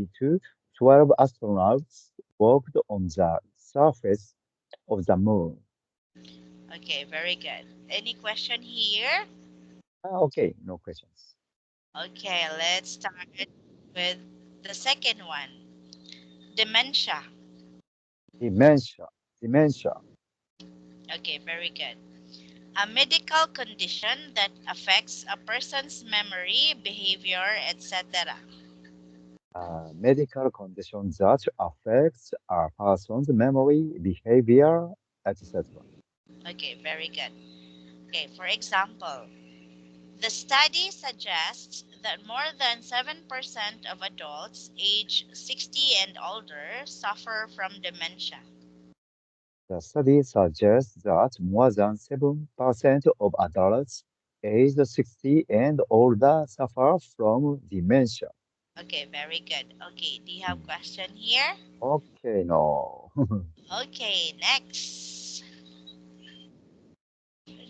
1962, 12 astronauts walked on the surface of the moon. Okay, very good. Any question here? Okay, no questions. Okay, let's start with the second one. Dementia. Dementia, dementia, Okay, very good. A medical condition that affects a person's memory, behavior, etc. a medical condition that affects a person's memory, behavior, etc. Okay, very good. Okay, for example, the study suggests that more than 7% of adults age 60 and older suffer from dementia. The study suggests that more than 7% of adults aged 60 and older suffer from dementia. Okay, very good. Okay, do you have question here? Okay, no. Okay, next.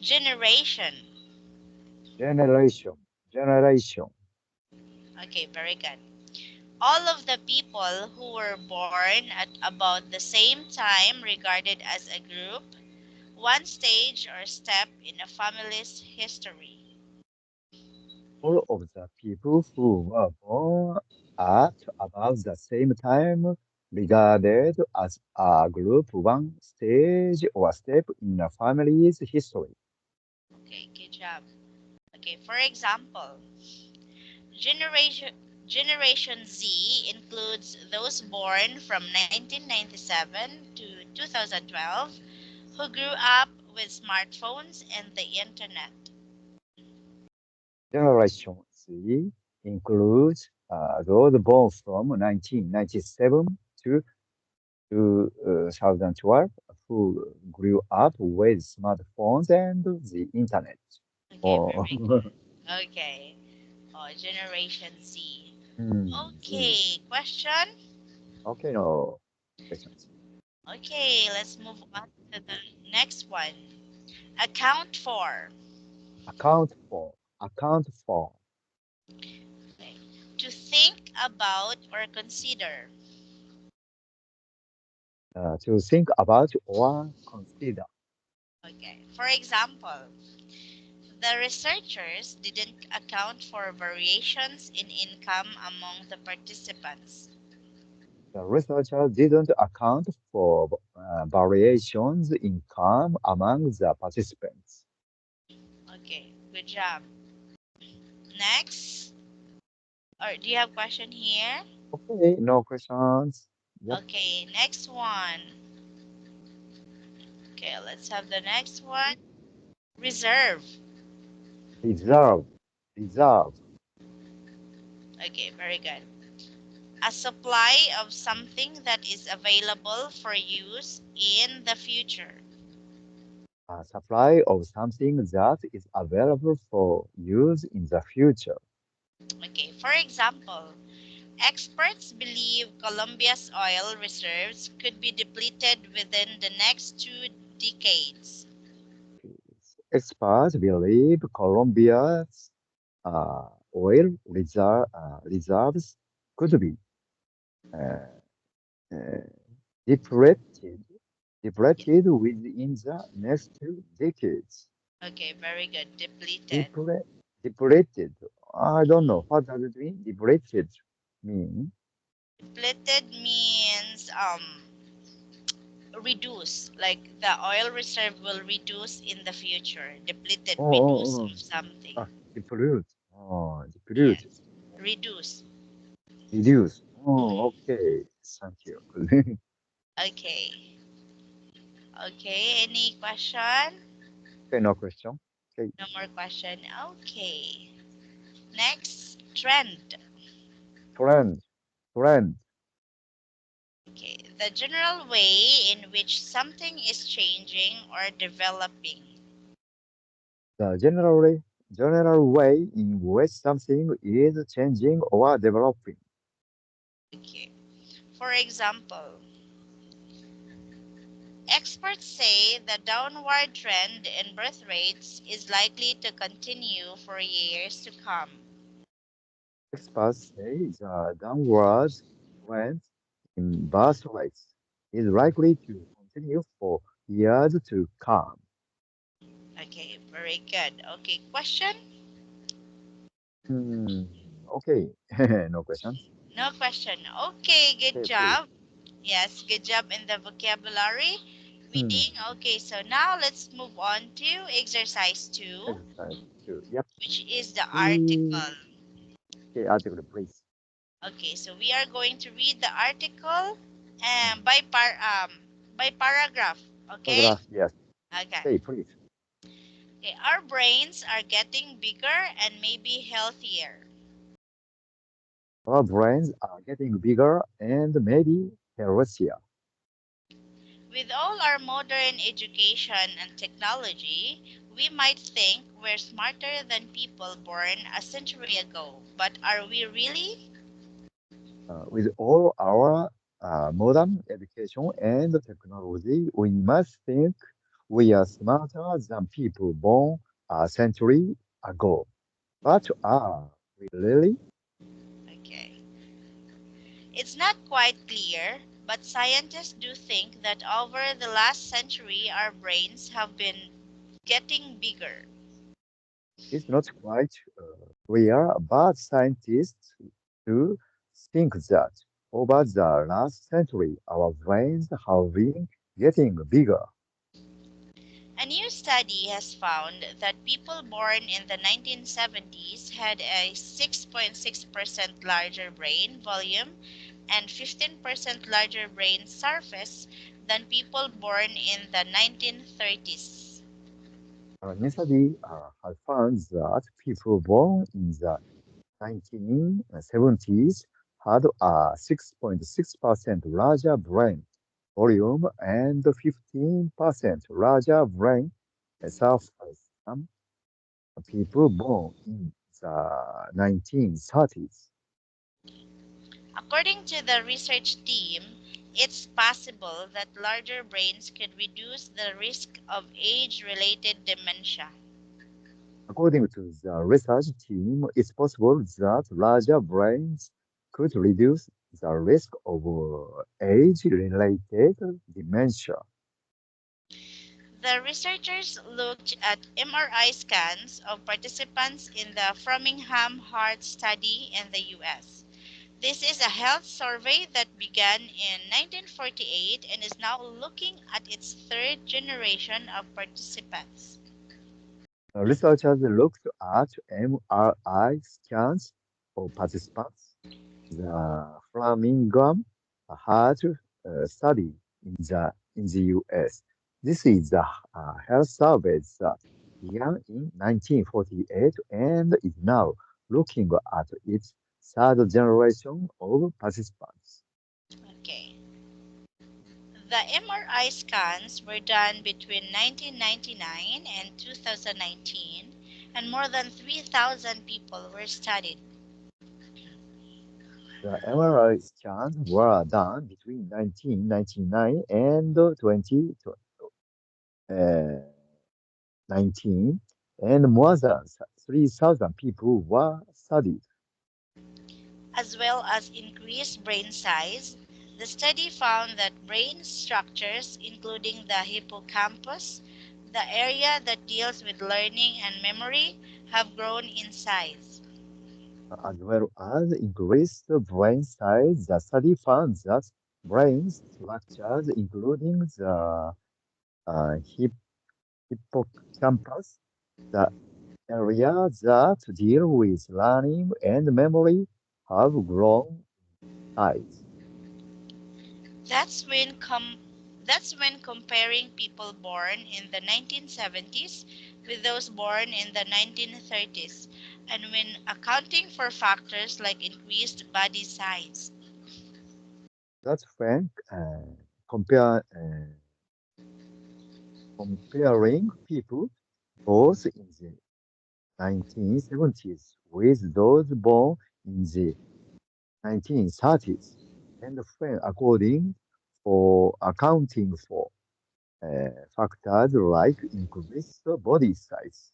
Generation. Generation, generation. Okay, very good. All of the people who were born at about the same time regarded as a group, one stage or step in a family's history. All of the people who were born at about the same time regarded as a group one stage or step in a family's history. Okay, good job. Okay, for example, generation Generation Z includes those born from 1997 to 2012 who grew up with smartphones and the internet. Generation Z includes those born from 1997 to 2012 who grew up with smartphones and the internet. Okay, Oh, very good. Okay. Oh, Generation Z. Z. Okay, question? Okay, no questions. Okay, let's move on to the next one. Account for. Account for, account for. Okay. To think about or consider. To think about or consider. Okay. For example, the researchers didn't account for variations in income among the participants. The researcher didn't account for variations in income among the participants. Okay, good job. Next, or do you have question here? Okay, no questions. Yep. Okay, next one. Okay, let's have the next one. Reserve. Reserve, reserve. Okay, very good. A supply of something that is available for use in the future. A supply of something that is available for use in the future. Okay, for example, experts believe Colombia's oil reserves could be depleted within the next 2 decades. Experts believe Colombia's oil reserves could be uh, uh, depleted, Yeah. depleted within the next 2 decades. Okay, very good. Depleted. Deple- Depleted. I don't know. What does it mean? Depleted mean? Depleted means reduce, like the oil reserve will reduce in the future. Depleted, Oh, reduce oh, of something. oh. Deplete. Oh, depleted. Yes, reduce. Reduce. Oh, Mm. okay. Thank you. Okay. Okay, any question? Okay, no question. Okay, No more question. Okay. Next, trend. friend, friend. Okay, the general way in which something is changing or developing. The general way in which something is changing or developing. Okay. For example, experts say the downward trend in birth rates is likely to continue for years to come. Experts say the downward trend in birth rates is likely to continue for years to come. Okay, very good. Okay, question? Hmm, okay, no questions. No question. Okay, good Okay, please. job. Yes, good job in the vocabulary Hmm, reading. Okay, so now let's move on to exercise 2, exercise two. Yep. which is the We, article. okay, article, please. Okay, so we are going to read the article Hmm. by paragraph. Okay? Paragraph, yes. Okay. Okay, please. Okay, our brains are getting bigger and maybe healthier. Our brains are getting bigger and maybe healthier. With all our modern education and technology, we might think we're smarter than people born a century ago. But are we really? With all our modern education and technology, we must think we are smarter than people born a century ago. But are we really? Okay. It's not quite clear, but scientists do think that over the last century our brains have been getting bigger. It's not quite clear, but scientists do think that over the last century, our brains have been getting bigger. A new study has found that people born in the 1970s had a 6.6% larger brain volume and 15% larger brain surface than people born in the 1930s. New study has found that people born in the 1970s had a 6.6% larger brain volume and 15% larger brain surface than people born in the 1930s. According to the research team, it's possible that larger brains could reduce the risk of age related dementia. According to the research team, it's possible that larger brains could reduce the risk of age-related dementia. The researchers looked at MRI scans of participants in the Framingham Heart Study in the US. This is a health survey that began in 1948 and is now looking at its third generation of participants. Researchers looked at MRI scans of participants. The Framingham Heart Study in the US. This is a health survey that began in 1948 and is now looking at its third generation of participants. Okay. The MRI scans were done between 1999 and 2019, and more than 3,000 people were studied. The MRI scans were done between 1999 and 2019, and more than 3,000 people were studied. As well as increased brain size, the study found that brain structures, including the hippocampus, the area that deals with learning and memory, have grown in size. As well as increased brain size. The study found that brain structures, including the hippocampus, the area that deal with learning and memory, have grown size. That's when com- that's when comparing people born in the 1970s with those born in the 1930s, and when accounting for factors like increased body size. That's when compare, comparing people both in the 1970s with those born in the 1930s, and when according for accounting for factors like increased body size.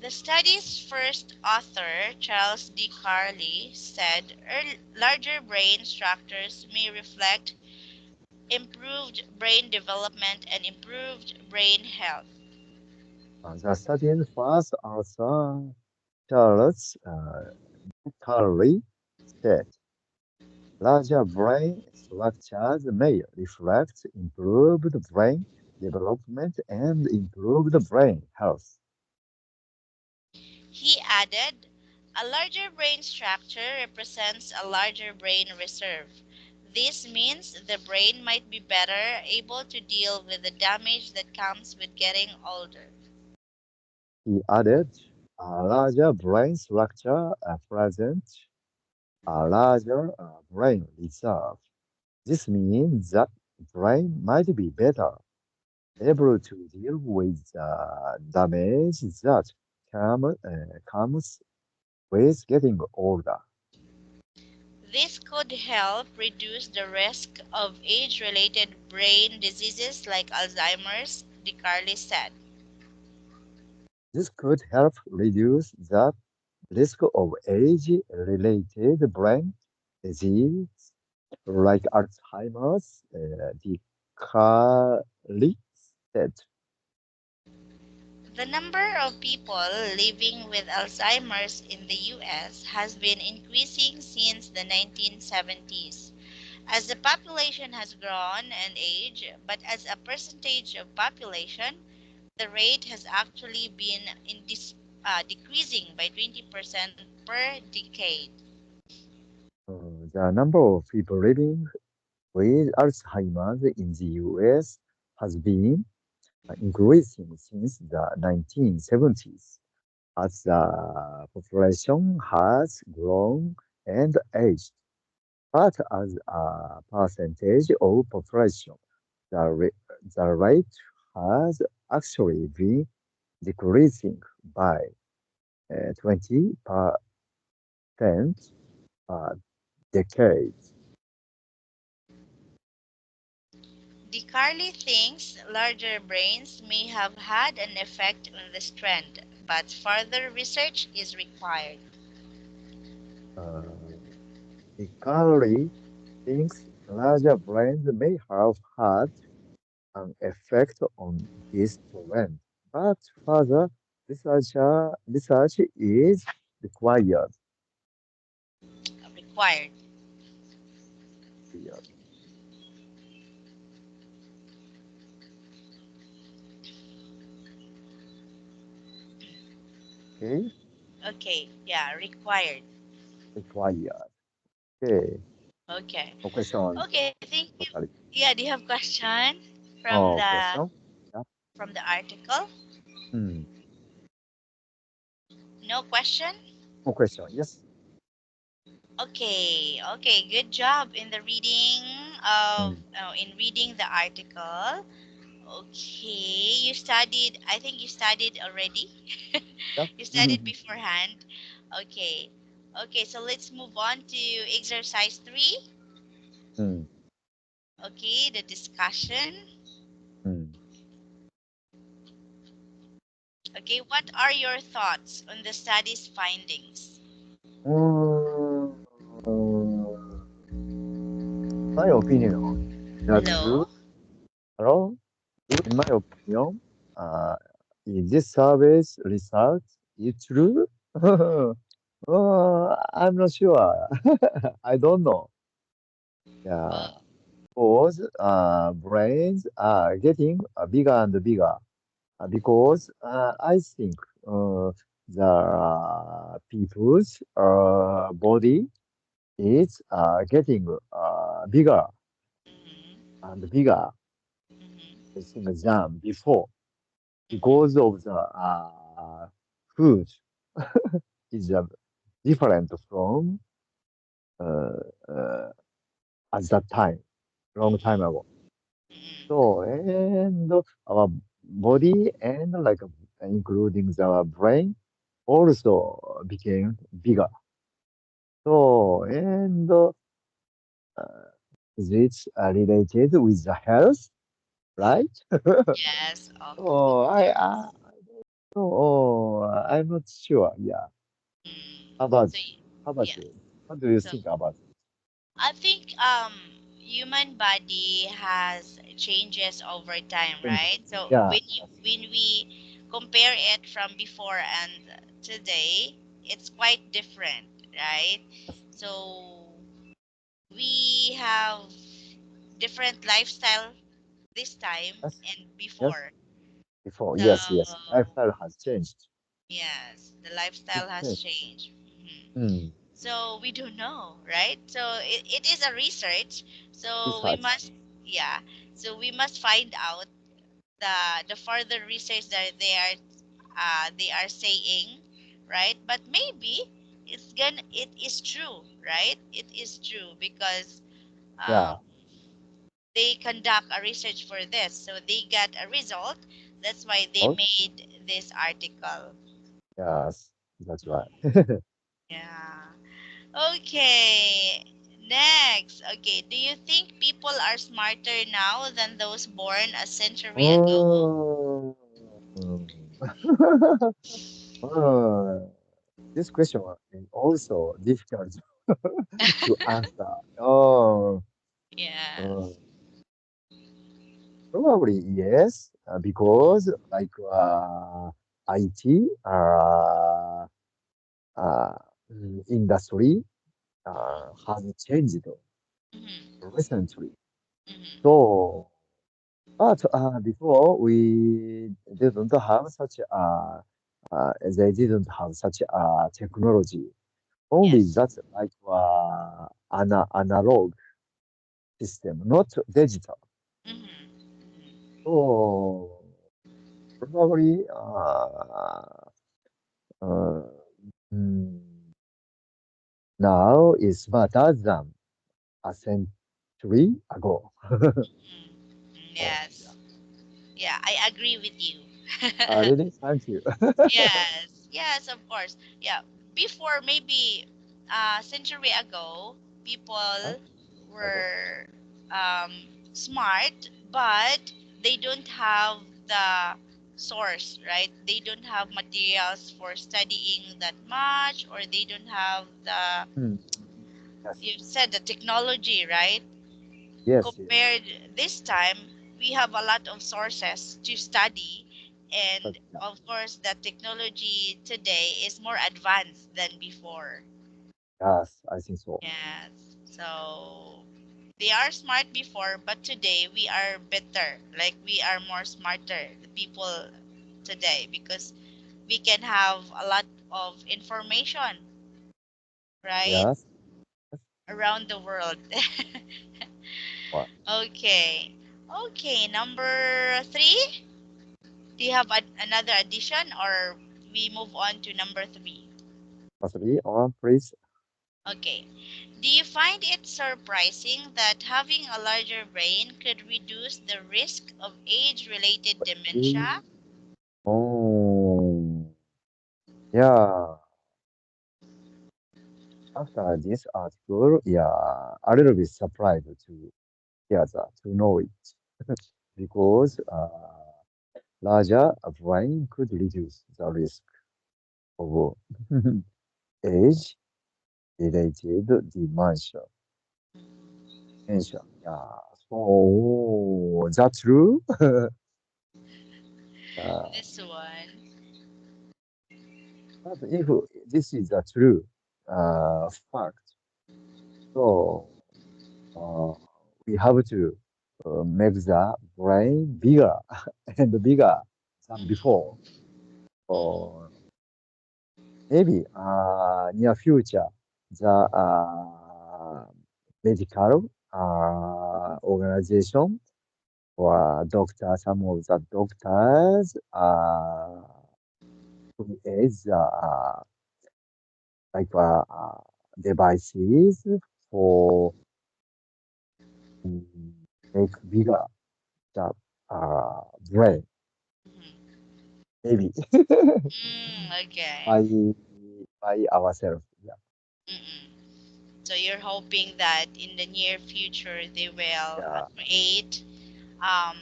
The study's first author, Charles D. Carley, said larger brain structures may reflect improved brain development and improved brain health. The study's first author, Charles Curry, said larger brain structures may reflect improved brain development and improved brain health. He added, a larger brain structure represents a larger brain reserve. This means the brain might be better able to deal with the damage that comes with getting older. He added, a larger brain structure presents a larger brain reserve. This means that brain might be better able to deal with the damage that comes with getting older. This could help reduce the risk of age related brain diseases like Alzheimer's, DiCarli said. This could help reduce the risk of age-related brain disease like Alzheimer's, Carly said. The number of people living with Alzheimer's in the US has been increasing since the 1970s. As the population has grown and aged, but as a percentage of population, the rate has actually been decreasing by 20% per decade. The number of people living with Alzheimer's in the US has been increasing since the 1970s as the population has grown and aged. But as a percentage of population, the, the rate has actually been decreasing by 20% per decade. DiCarli thinks larger brains may have had an effect on this trend, but further research is required. Uh, Hikari thinks larger brains may have had an effect on this trend, but further research is required. Required. Yeah. Okay, Okay, yeah, required. required. Okay, Okay. no question. Okay, thank you. Totally. Yeah, do you have question from Oh, the question. Yeah. article? Hmm. No question? No question. Yes. Okay, okay, good job in the reading of Hmm. in reading the article. Okay, you studied, I think you studied already. Yeah. You studied beforehand. Okay. Okay, so let's move on to exercise 3. Hmm. Okay, the discussion. Hmm. Okay, what are your thoughts on the study's findings? Mm, my opinion, the Hello? true, hello, in my opinion, uh, is this service result is true? I'm not sure. I don't know. Yeah, Oh, because brains are getting bigger and bigger. Because I think the people's body is getting bigger mhm, and bigger, mhm, I think, than before because mhm, of the food is different from uh, uh, at that time, long time mhm, ago. mhm, So, and our body and like including the brain also became bigger. So, and is it related with the health, right? yes, of Oh, course. Oh, I'm not sure. Yeah. How Mm. about So, how about yeah. you? What do you So think about it? I think human body has changes over time, Changes. right? So Yeah. when we compare it from before and today, it's quite different, right? Yes. So we have different lifestyle this time Yes. and Yes. before. Before. Yes. Yes. So Lifestyle has changed. yes, the It lifestyle has changed. changed. Hmm. So we don't know, right? So it is a research. So we Besides. must, yeah. So we must find out the further research that they are saying, right? But maybe it is true, right? It is true because Yeah. um, they conduct a research for this, so they got a result. That's why they Oh. made this article. Yes. That's right. Yeah. Okay. Next. Okay. Do you think people are smarter now than those born a century ago? Oh. Oh. This question is also difficult to answer. Oh. Uh, Yes. Probably yes, because like IT uh, industry has changed Mm-hmm. recently. Mm-hmm. So, but before we didn't have such they didn't have such technology. Only Yes. that's like analog system, not digital. Mm-hmm. So probably uh, mm, now is smarter than a century ago. Mm-hmm. Oh, yeah. Yes. Yeah, I agree with you. Really? Thank you. Yes. Yes, of course. Yeah. Before maybe a century ago, Huh? people Ago? were um, smart, but they don't have the source, right? They don't have materials for studying that much, or they don't have the, Hmm. Yes. you said, the technology, right? Yes. Yes. Compared this time, we have a lot of sources to study, But and yeah. of course the technology today is more advanced than before. Yes, I think so. Yes, so they are smart before, but today we are better, like we are more smarter, the people today, because we can have a lot of information, right, Yes. Yes. around the world. What? Okay. Okay, number three. Do you have another addition, or we move on to number three? Possibly, or please. Okay. Do you find it surprising that having a larger brain could reduce the risk of age-related Eh, dementia? Oh, yeah. After this article, yeah, a little bit surprised to hear that, to know it, because larger brain could reduce the risk of age-related dementia. Dementia. Yeah. So that's true. Uh, This one. but if this is a true fact, so uh, we have to make the brain bigger and bigger than Mm-hmm. before. Mm-hmm. Or maybe near future, the medical organization or doctor, some of the doctors create the like devices for mm, make bigger the brain, Mm-hmm. maybe Okay. by ourselves. Yeah. Mm-mm. So you're hoping that in the near future they will Yeah. create um,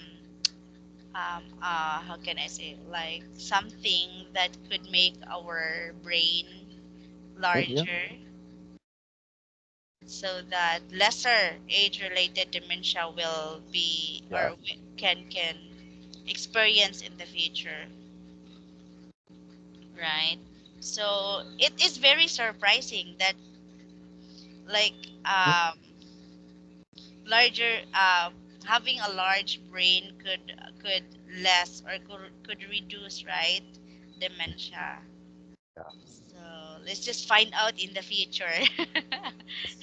how can I say, like something that could make our brain Yeah. larger so that lesser age related dementia will be Yeah. or can experience in the future, right? So it is very surprising that like Mm, um larger having a large brain could less or could reduce, right, dementia. yeah. So let's just find out in the future. Yes.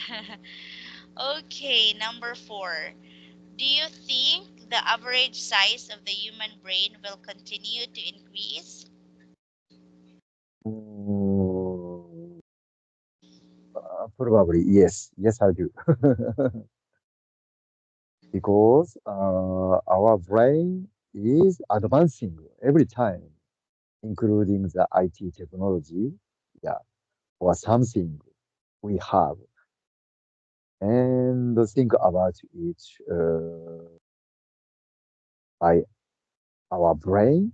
Okay, number 4. Do you think the average size of the human brain will continue to increase? Mm, probably yes. Yes, I do. Because our brain is advancing every time, including the IT technology, yeah, or something we have. And think about it by our brain.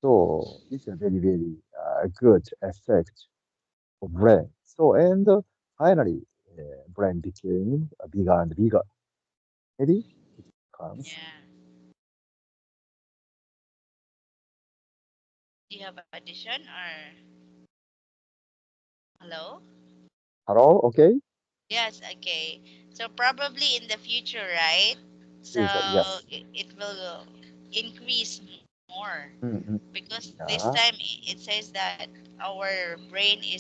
So it's a very, very good effect of brain. So, and finally, brain became bigger and bigger. Maybe it comes. Yeah. Do you have addition or hello? Hello, okay? Yes, okay. So probably in the future, right? So Future, yes. it will increase more Mm-hmm. because this time Yeah. it says that our brain is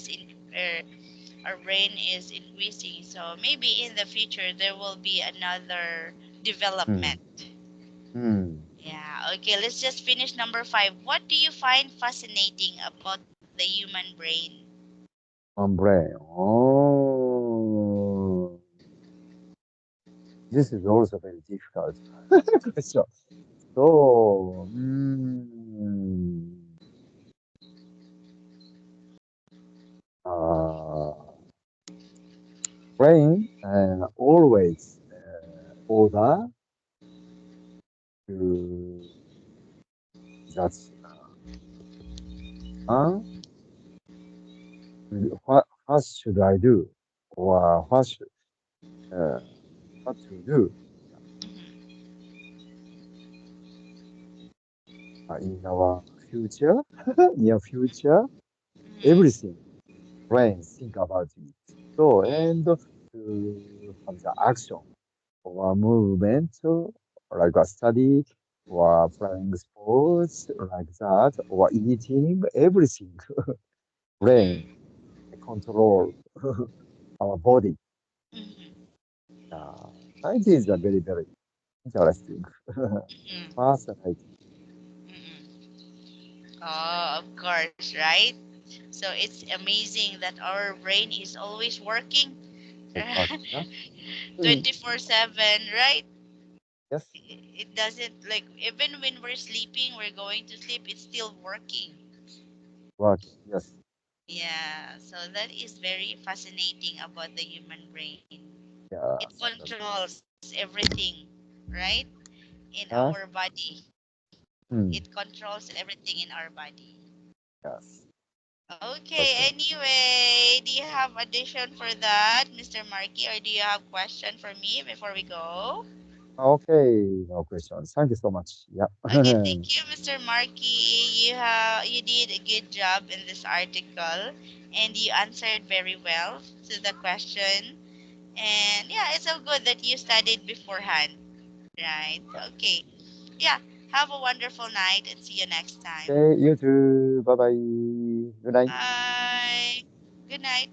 our brain is increasing. So maybe in the future there will be another Mm. development. Mm. Yeah, okay, let's just finish number 5. What do you find fascinating about the human brain? On brain. Oh, this is also very difficult question. So, uh, brain and always order to that's uh, what should I do or uh, what to do Mhm, in our future, near future, mhm, everything brain think about it. So mhm, and to have the action or movement like a study or playing sports like that or eating everything brain mhm, control our body. mhm, Uh, it is a very, very interesting, mhm, fascinating. mhm. Oh, of course, right? So it's amazing that our brain is always working Exactly. Yeah? Mm, 24/7, right? yes, It doesn't like even when we're sleeping, we're going to sleep, it's still working. working. Yes, Yeah, so that is very fascinating about the human brain. It yes, controls everything, right? In our yes, body. It mm, controls everything in our body. yes. Okay, Okay. anyway, do you have addition for that, Mr. Marky, or do you have question for me before we go? Okay, no questions. Thank you so much. Yeah. Okay, thank you, Mr. Marky. You did a good job in this article, and you answered very well to the question. And yeah, it's so good that you studied beforehand, right? Okay. Yeah. Have a wonderful night and see you next time. Okay, you too. Bye bye. Good night. Bye. Good night.